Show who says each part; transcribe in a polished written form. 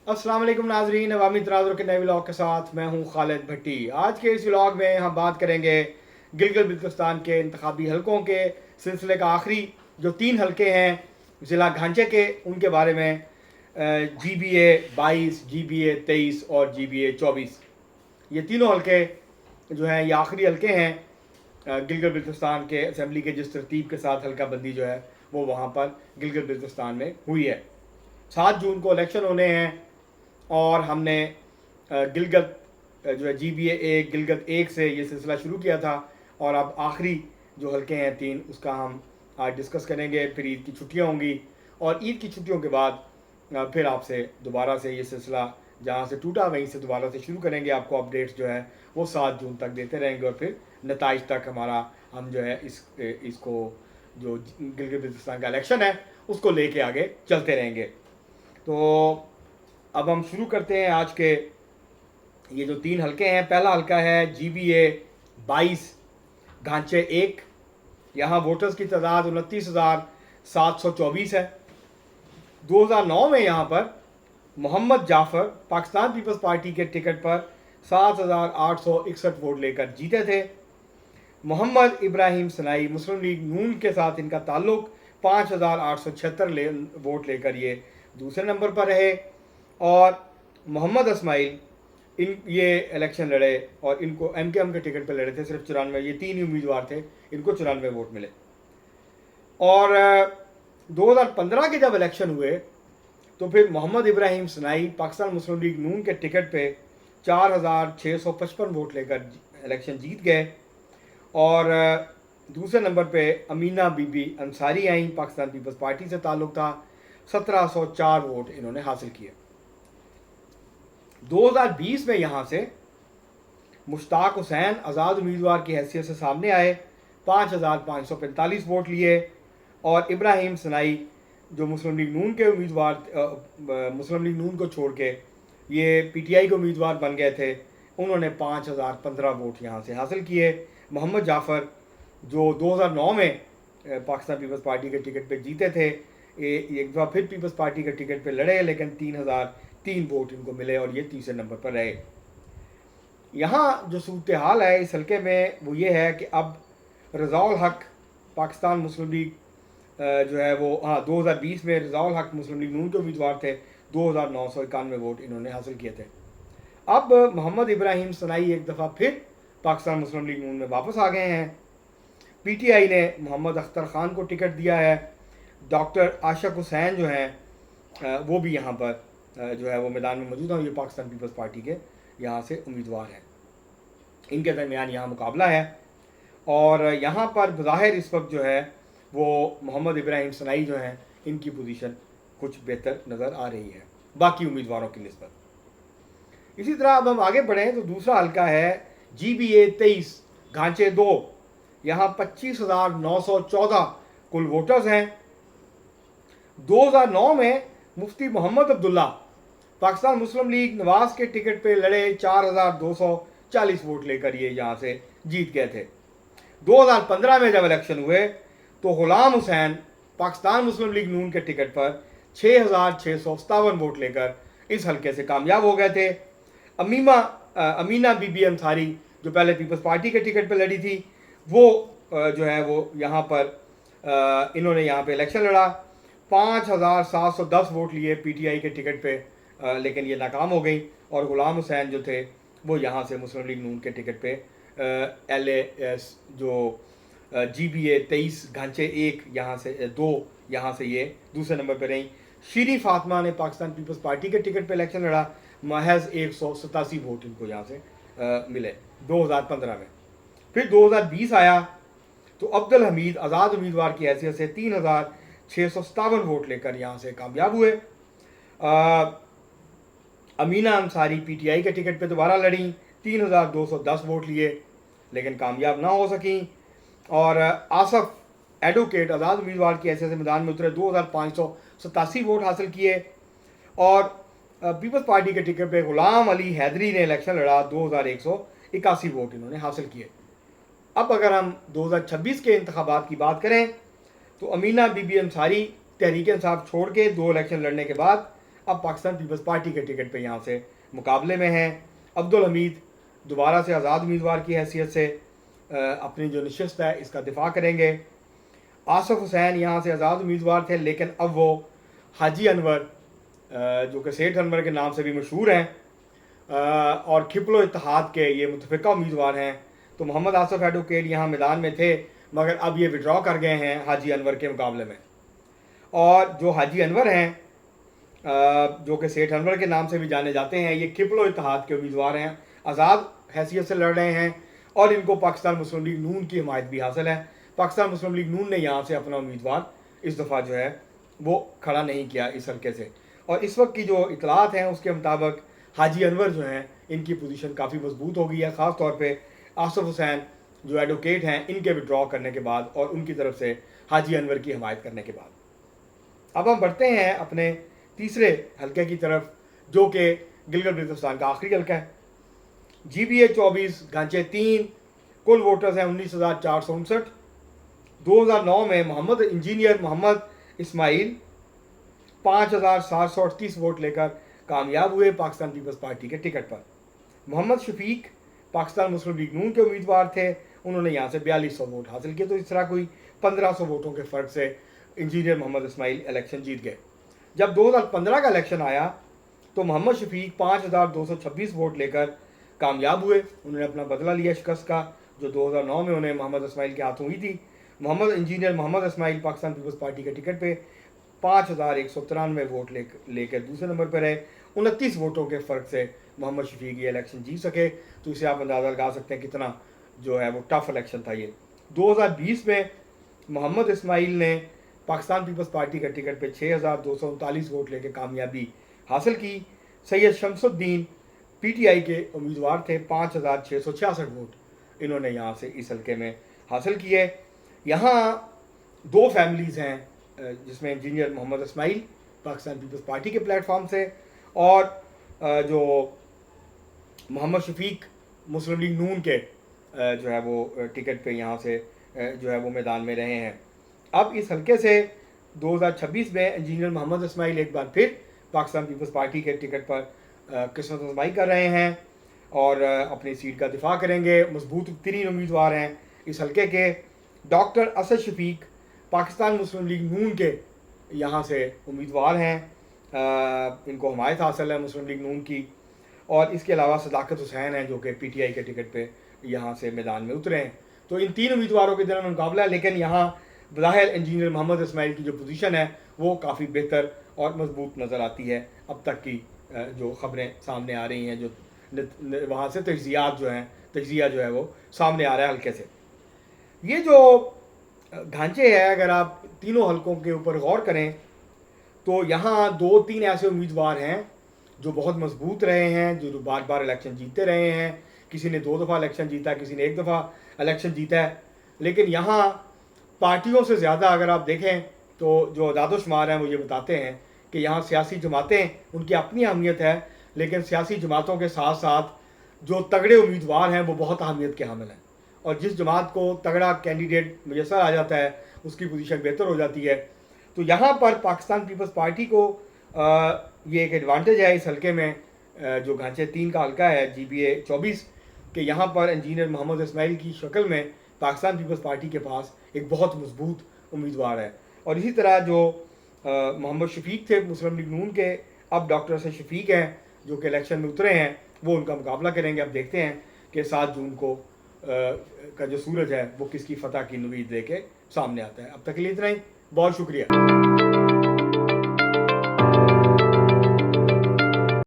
Speaker 1: अस्सलाम वालेकुम नाजरीन, अवामी तनाज़ुर के नए व्लॉग के साथ मैं हूं खालिद भट्टी। आज के इस व्लॉग में हम बात करेंगे गिलगित बल्तिस्तान के इंतखाबी हलकों के सिलसिले का आखिरी जो 3 हलके हैं ज़िला घांचे के, उनके बारे में। GBA 22, GBA 23 और GBA 24, ये तीनों हलके जो हैं ये आखिरी हलके हैं गिलगित बल्तिस्तान के असम्बली के जिस तरतीब के साथ हल्का बंदी जो है वो वहाँ पर गिलगित बल्तिस्तान में हुई है। 7 जून को इलेक्शन होने हैं और हमने गिलगित जो है GBA 1, गिलगित 1 से ये सिलसिला शुरू किया था और अब आखिरी जो हलके हैं 3 उसका हम आज डिस्कस करेंगे। फिर ईद की छुट्टियां होंगी और ईद की छुट्टियों के बाद फिर आपसे दोबारा से ये सिलसिला जहाँ से टूटा वहीं से दोबारा से शुरू करेंगे। आपको अपडेट्स जो है वो 7 जून तक देते रहेंगे और फिर नताइज तक हमारा हम जो है इसको जो गिलगित बल्तिस्तान का इलेक्शन है उसको लेके आगे चलते रहेंगे। तो अब हम शुरू करते हैं आज के ये जो 3 हलके हैं। पहला हलका है GBA 22 घांचे 1। यहाँ वोटर्स की तादाद 29,724 है। 2009 में यहाँ पर मोहम्मद जाफ़र पाकिस्तान पीपल्स पार्टी के टिकट पर 7,861 वोट लेकर जीते थे। मोहम्मद इब्राहिम सनाई मुस्लिम लीग नून के साथ इनका ताल्लुक 5,876 वोट लेकर ये दूसरे नंबर पर रहे। और मोहम्मद इस्माइल ये इलेक्शन लड़े और इनको MKM के टिकट पर लड़े थे, सिर्फ 94, ये 3 ही उम्मीदवार थे, इनको 94 वोट मिले। और 2015 के जब इलेक्शन हुए तो फिर मोहम्मद इब्राहिम सनाई पाकिस्तान मुस्लिम लीग नून के टिकट पे 4,655 वोट लेकर इलेक्शन जीत गए। और दूसरे नंबर पे अमीना बीबी अंसारी आई, पाकिस्तान पीपल्स पार्टी से ताल्लुक़ था, 1704 वोट इन्होंने हासिल किए। 2020 में यहाँ से मुश्ताक हुसैन आज़ाद उम्मीदवार की हैसियत से सामने आए, 5,545 वोट लिए। और इब्राहिम सनाई जो मुस्लिम लीग नून के उम्मीदवार मुस्लिम लीग नून को छोड़ के ये PTI के उम्मीदवार बन गए थे, उन्होंने 5,015 वोट यहाँ से हासिल किए। मोहम्मद जाफ़र जो 2009 में पाकिस्तान पीपल्स पार्टी के टिकट पे जीते थे, एक बार फिर पीपल्स पार्टी के टिकट पे लड़े, लेकिन 3,003 वोट इनको मिले और ये तीसरे नंबर पर रहे। यहाँ जो सूरत हाल है इस हल्के में वो ये है कि अब रज़ाउल हक पाकिस्तान मुस्लिम लीग जो है वो 2020 में रज़ाउल हक मुस्लिम लीग नून के उम्मीदवार थे, 2,991 वोट इन्होंने हासिल किए थे। अब मोहम्मद इब्राहिम सनाई एक दफ़ा फिर पाकिस्तान मुस्लिम लीग नून में वापस आ गए हैं। PTI ने मोहम्मद अख्तर ख़ान को टिकट दिया है। डॉक्टर आशिक हुसैन जो हैं वो भी यहाँ पर जो है वो मैदान में मौजूद हैं। ये पाकिस्तान पीपल्स पार्टी के यहाँ से उम्मीदवार हैं, इनके दरमियान यहाँ मुकाबला है। और यहाँ पर बज़ाहिर इस वक्त जो है वो मोहम्मद इब्राहिम सनाई जो हैं इनकी पोजीशन कुछ बेहतर नज़र आ रही है बाकी उम्मीदवारों की निस्बत। इसी तरह अब हम आगे बढ़ें तो दूसरा हल्का है GBA 23 घांचे 2। यहाँ 25,914 कुल वोटर्स हैं। 2009 में मुफ्ती मोहम्मद अब्दुल्ला पाकिस्तान मुस्लिम लीग नवाज के टिकट पे लड़े, 4,240 वोट लेकर ये यहाँ से जीत गए थे। 2015 में जब इलेक्शन हुए तो गुलाम हुसैन पाकिस्तान मुस्लिम लीग नून के टिकट पर 6,657 वोट लेकर इस हल्के से कामयाब हो गए थे। अमीना बीबी अंसारी जो पहले पीपल्स पार्टी के टिकट पर लड़ी थी, वो जो है वो यहाँ पर इन्होंने यहाँ पे इलेक्शन लड़ा, 5,710 वोट लिए PTI के टिकट पे, लेकिन ये नाकाम हो गई। और गुलाम हुसैन जो थे वो यहाँ से मुस्लिम लीग नून के टिकट पे LAS जो GBA 23 घांचे 1 यहाँ से 2 यहाँ से ये दूसरे नंबर पे रही। शीरी फातिमा ने पाकिस्तान पीपल्स पार्टी के टिकट पे इलेक्शन लड़ा, महज 187 वोट इनको यहाँ से मिले 2015 में। फिर 2020 आया तो अब्दुल हमीद आज़ाद उम्मीदवार की हैसियत से 3,657 वोट लेकर यहाँ से कामयाब हुए। अमीना अंसारी PTI के टिकट पे दोबारा लड़ी, 3,210 वोट लिए लेकिन कामयाब ना हो सकी। और आसफ एडवोकेट आज़ाद उम्मीदवार की हैसियत से मैदान में उतरे, 2,587 वोट हासिल किए। और पीपल्स पार्टी के टिकट पे गुलाम अली हैदरी ने इलेक्शन लड़ा, 2,181 वोट इन्होंने हासिल किए। अब अगर हम 2026 के इंतखाबात की बात करें तो अमीना बीबी अंसारी तहरीक इंसाफ छोड़ के 2 इलेक्शन लड़ने के बाद اب پاکستان پیپلز پارٹی کے ٹکٹ پہ یہاں سے مقابلے میں ہیں۔ عبدالحمید دوبارہ سے آزاد امیدوار کی حیثیت سے اپنی جو نشست ہے اس کا دفاع کریں گے۔ آصف حسین یہاں سے آزاد امیدوار تھے، لیکن اب وہ حاجی انور جو کہ سیٹھ انور کے نام سے بھی مشہور ہیں اور کھپلو اتحاد کے یہ متفقہ امیدوار ہیں، تو محمد آصف ایڈوکیٹ یہاں میدان میں تھے، مگر اب یہ وڈرا کر گئے ہیں حاجی انور کے مقابلے میں۔ اور جو حاجی انور ہیں جو کہ سیٹھ انور کے نام سے بھی جانے جاتے ہیں، یہ کھپلو اتحاد کے امیدوار ہیں، آزاد حیثیت سے لڑ رہے ہیں، اور ان کو پاکستان مسلم لیگ نون کی حمایت بھی حاصل ہے۔ پاکستان مسلم لیگ نون نے یہاں سے اپنا امیدوار اس دفعہ جو ہے وہ کھڑا نہیں کیا اس حلقے سے، اور اس وقت کی جو اطلاعات ہیں اس کے مطابق حاجی انور جو ہیں ان کی پوزیشن کافی مضبوط ہو گئی ہے، خاص طور پہ آصف حسین جو ایڈوکیٹ ہیں ان کے وڈرا کرنے کے بعد اور ان کی طرف سے حاجی انور کی حمایت کرنے کے بعد۔ اب ہم بڑھتے ہیں اپنے تیسرے حلقے کی طرف، جو کہ گلگت بلتستان کا آخری حلقہ ہے۔ جی بی اے 24 گانچے 3، کل ووٹرز ہیں 19,459۔ 2009 میں محمد انجینئر محمد اسماعیل 5,738 ووٹ لے کر کامیاب ہوئے پاکستان پیپلز پارٹی کے ٹکٹ پر۔ محمد شفیق پاکستان مسلم لیگ نون کے امیدوار تھے، انہوں نے یہاں سے 4200 ووٹ حاصل کیے، تو اس طرح کوئی 1500 ووٹوں کے فرق سے انجینئر محمد اسماعیل الیکشن جیت گئے۔ جب 2015 کا الیکشن آیا تو محمد شفیق 5,226 ووٹ لے کر کامیاب ہوئے، انہوں نے اپنا بدلہ لیا شکست کا جو 2009 میں انہیں محمد اسماعیل کے ہاتھوں ہوئی تھی۔ محمد انجینئر محمد اسماعیل پاکستان پیپلز پارٹی کے ٹکٹ پہ 5,193 ووٹ لے کر دوسرے نمبر پر رہے، 29 ووٹوں کے فرق سے محمد شفیق یہ الیکشن جیت سکے، تو اسے آپ اندازہ لگا سکتے ہیں کتنا جو ہے وہ ٹف الیکشن تھا یہ۔ 2020 میں محمد اسماعیل نے پاکستان پیپلز پارٹی کے ٹکٹ پہ 6,239 ووٹ لے کے کامیابی حاصل کی۔ سید شمس الدین پی ٹی آئی کے امیدوار تھے، 5,666 ووٹ انہوں نے یہاں سے اس حلقے میں حاصل کیے۔ یہاں دو فیملیز ہیں جس میں انجینئر محمد اسماعیل پاکستان پیپلز پارٹی کے پلیٹ فارم سے اور جو محمد شفیق مسلم لیگ نون کے جو ہے وہ ٹکٹ پہ یہاں سے جو ہے وہ میدان میں رہے ہیں۔ اب اس حلقے سے 2026 میں انجینئر محمد اسماعیل ایک بار پھر پاکستان پیپلز پارٹی کے ٹکٹ پر قسمت آزمائی کر رہے ہیں اور اپنی سیٹ کا دفاع کریں گے۔ مضبوط ترین امیدوار ہیں اس حلقے کے۔ ڈاکٹر اسد شفیق پاکستان مسلم لیگ نون کے یہاں سے امیدوار ہیں، ان کو حمایت حاصل ہے مسلم لیگ نون کی، اور اس کے علاوہ صداقت حسین ہیں جو کہ پی ٹی آئی کے ٹکٹ پہ یہاں سے میدان میں اترے ہیں۔ تو ان تین امیدواروں کے درمیان مقابلہ ہے، لیکن یہاں بظاہر انجینئر محمد اسماعیل کی جو پوزیشن ہے وہ کافی بہتر اور مضبوط نظر آتی ہے اب تک کی جو خبریں سامنے آ رہی ہیں، جو وہاں سے تجزیہ جو ہے وہ سامنے آ رہا ہے حلقے سے۔ یہ جو ڈھانچے ہے اگر آپ تینوں حلقوں کے اوپر غور کریں تو یہاں 2-3 ایسے امیدوار ہیں جو بہت مضبوط رہے ہیں، جو بار بار الیکشن جیتے رہے ہیں، کسی نے 2 دفعہ الیکشن جیتا ہے، کسی نے 1 دفعہ الیکشن جیتا ہے، لیکن یہاں پارٹیوں سے زیادہ اگر آپ دیکھیں تو جو اعداد و شمار ہیں وہ یہ بتاتے ہیں کہ یہاں سیاسی جماعتیں ان کی اپنی اہمیت ہے، لیکن سیاسی جماعتوں کے ساتھ ساتھ جو تگڑے امیدوار ہیں وہ بہت اہمیت کے حامل ہیں، اور جس جماعت کو تگڑا کینڈیڈیٹ میسر آ جاتا ہے اس کی پوزیشن بہتر ہو جاتی ہے۔ تو یہاں پر پاکستان پیپلز پارٹی کو یہ ایک ایڈوانٹیج ہے اس حلقے میں جو گھانچے 3 کا حلقہ ہے جی بی اے 24 کہ یہاں پر انجینئر محمد اسماعیل کی شکل میں پاکستان پیپلز پارٹی کے پاس ایک بہت مضبوط امیدوار ہے، اور اسی طرح جو محمد شفیق تھے مسلم لیگ نون کے، اب ڈاکٹر اسد شفیق ہیں جو کہ الیکشن میں اترے ہیں، وہ ان کا مقابلہ کریں گے۔ اب دیکھتے ہیں کہ 7 جون کو کا جو سورج ہے وہ کس کی فتح کی نوید لے کے سامنے آتا ہے۔ اب تک کے لیے اتنا ہی، بہت شکریہ۔